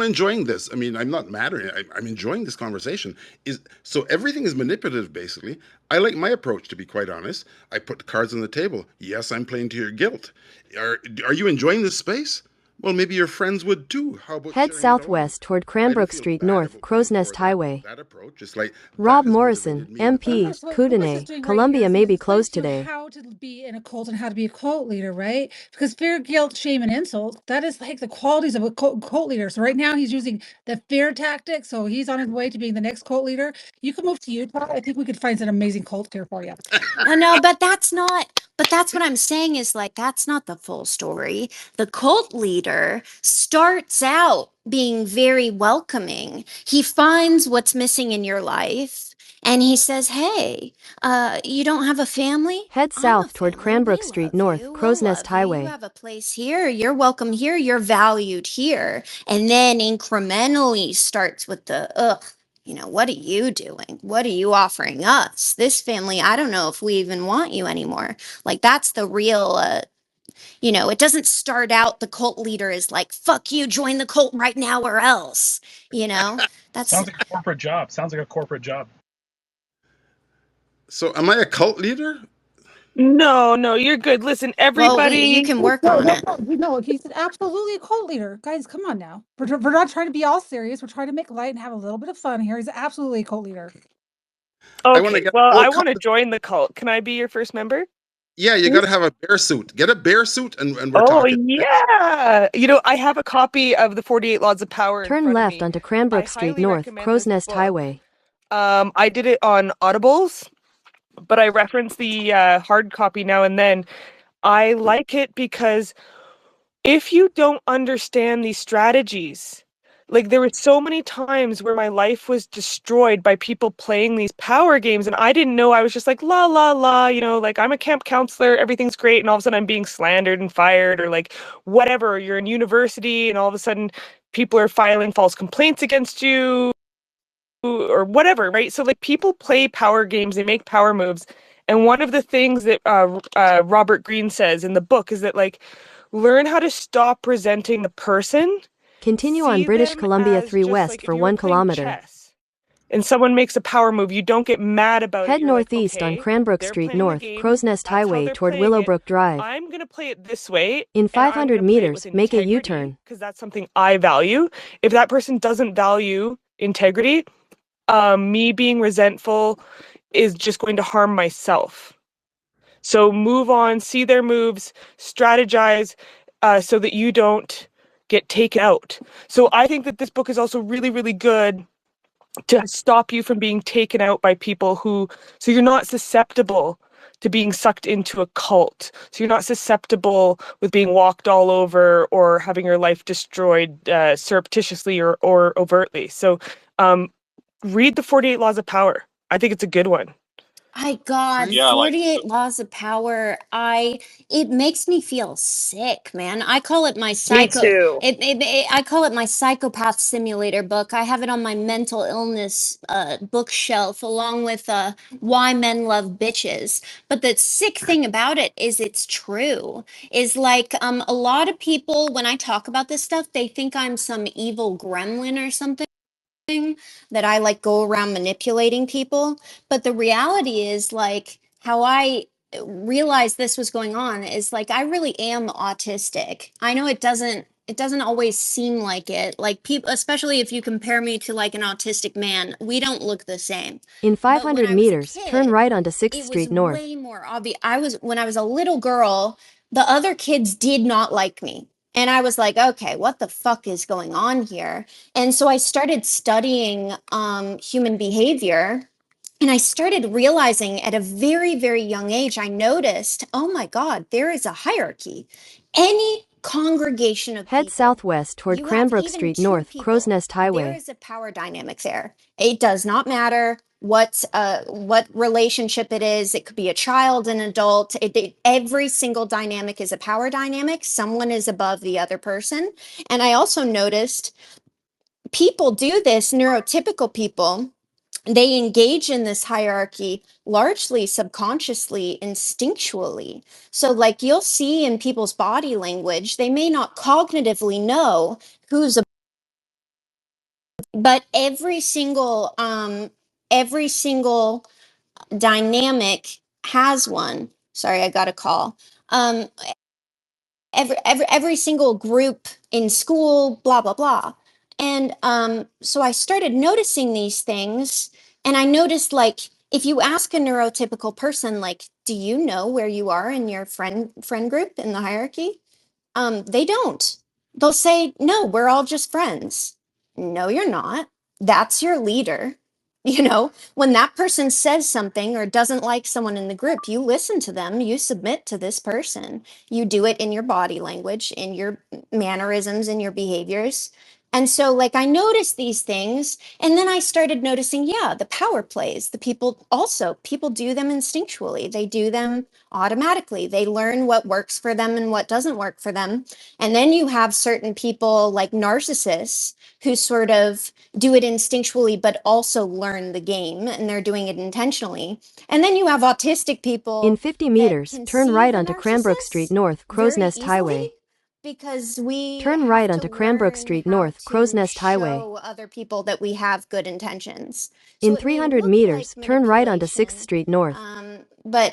enjoying this. I mean, I'm not mad or I'm enjoying this conversation. Is so everything is manipulative, basically. I like my approach, to be quite honest. I put the cards on the table. Yes, I'm playing to your guilt. Are you enjoying this space? Well, maybe your friends would too. How about Head sharing it all with southwest them? toward I don't Cranbrook feel Street bad North, about putting Crow's Nest forward Highway. that approach. Just like Rob that has Morrison, motivated me in the MP, past. So what Louis is Kootenay, doing right here Columbia is may he's be explaining closed to you today. how to be in a cult and how to be a cult leader, right? Because fear, guilt, shame, and insult, that is like the qualities of a cult leader. So right now he's using the fear tactic. So he's on his way to being the next cult leader. You can move to Utah. I think we could find an amazing cult here for you. No, but that's what I'm saying is like, that's not the full story. The cult leader starts out being very welcoming. He finds what's missing in your life and he says, hey, you don't have a family? Head I'm a south toward family. Cranbrook We Street love North, you. Crow's We'll Nest love you. You Highway. have a place here. You're welcome here. You're valued here. And then incrementally starts with the, ugh. What are you doing? What are you offering us? This family, I don't know if we even want you anymore. Like, that's the real, it doesn't start out the cult leader is like, fuck you, join the cult right now or else. That's, Sounds like a corporate job. Sounds like a corporate job. So, am I a cult leader? No, you're good. Listen, well, you everybody. can work on it. No, he's absolutely a cult leader. Guys, come on now. We're not trying to be all serious. We're trying to make light and have a little bit of fun here. He's absolutely a cult leader. I want to Okay, get well, full I want to compensation. join the cult. Can I be your first member? Yeah, you got to have a bear suit. Get a bear suit, and we're Oh, talking. yeah. I have a copy of the 48 Laws of Power in Turn front of left me. onto I Cranbrook Street highly North, recommend Crow's this Nest book. Highway. I did it on Audibles, but I reference the hard copy now and then. I like it because if you don't understand these strategies, like there were so many times where my life was destroyed by people playing these power games and I didn't know. I was just like la la la, like I'm a camp counselor, everything's great, and all of a sudden I'm being slandered and fired, or like whatever, you're in university and all of a sudden people are filing false complaints against you or whatever, right? So like people play power games, they make power moves. And one of the things that Robert Greene says in the book is that like learn how to stop resenting the person. Continue on See British them Columbia as 3 just west like if for you were 1 playing kilometer. chess and someone makes a power move, you don't get mad about it. Head You're like, northeast on okay, Cranbrook they're Street playing the North, game. Crow's Nest That's how Highway they're toward playing it. Willowbrook Drive. I'm going to play it this way. In And I'm 500 going to play it meters, with make a integrity U-turn. because that's something I value. If that person doesn't value integrity, me being resentful is just going to harm myself. So move on, see their moves, strategize so that you don't get taken out. So I think that this book is also really, really good to stop you from being taken out by people so you're not susceptible to being sucked into a cult. So you're not susceptible with being walked all over or having your life destroyed surreptitiously or overtly. So read the 48 Laws of Power. I think it's a good one. God, Yeah, 48 Laws of Power. It makes me feel sick, man. I call it my Me too. I call it my psychopath simulator book. I have it on my mental illness bookshelf along with Why Men Love Bitches. But the sick thing about it is it's true. Is like a lot of people when I talk about this stuff, they think I'm some evil gremlin or something, that I like go around manipulating people. But the reality is like how I realized this was going on is like I really am autistic. I know it doesn't always seem like it. Like people, especially if you compare me to like an autistic man, we don't look the same. In But when 500 I was a meters, turn kid, right onto 6th it was Street North. way more obvious. When I was a little girl, the other kids did not like me. And I was like, okay, what the fuck is going on here? And so I started studying human behavior. And I started realizing at a very, very young age, I noticed, oh my God, there is a hierarchy. Any congregation of Head people, southwest toward you have Cranbrook even Street two North, Crow's people, Nest there Highway. is a power dynamic there. It does not matter what relationship it is. It could be a child, an adult. Every single dynamic is a power dynamic. Someone is above the other person. And I also noticed people do this, neurotypical people, they engage in this hierarchy largely subconsciously, instinctually. So, like you'll see in people's body language, they may not cognitively know who's but every single dynamic has one. Sorry, I got a call. Um, every single group in school, blah blah blah. And so I started noticing these things, and I noticed, like, if you ask a neurotypical person, like, do you know where you are in your friend group in the hierarchy? They don't. They'll say, no, we're all just friends. No, you're not. That's your leader. You know, when that person says something or doesn't like someone in the group, you listen to them, you submit to this person. You do it in your body language, in your mannerisms, in your behaviors. And so, like, I noticed these things, and then I started noticing, yeah, the power plays. The people do them instinctually. They do them automatically. They learn what works for them and what doesn't work for them. And then you have certain people like narcissists who sort of do it instinctually, but also learn the game, and they're doing it intentionally. And then you have autistic people. In 50 meters, turn right onto Cranbrook Street North, Crow's Nest Highway. Because we turn right onto Cranbrook Street North, Crow's Nest Highway. show other people that we have good intentions. In 300 meters, turn right onto 6th Street North. But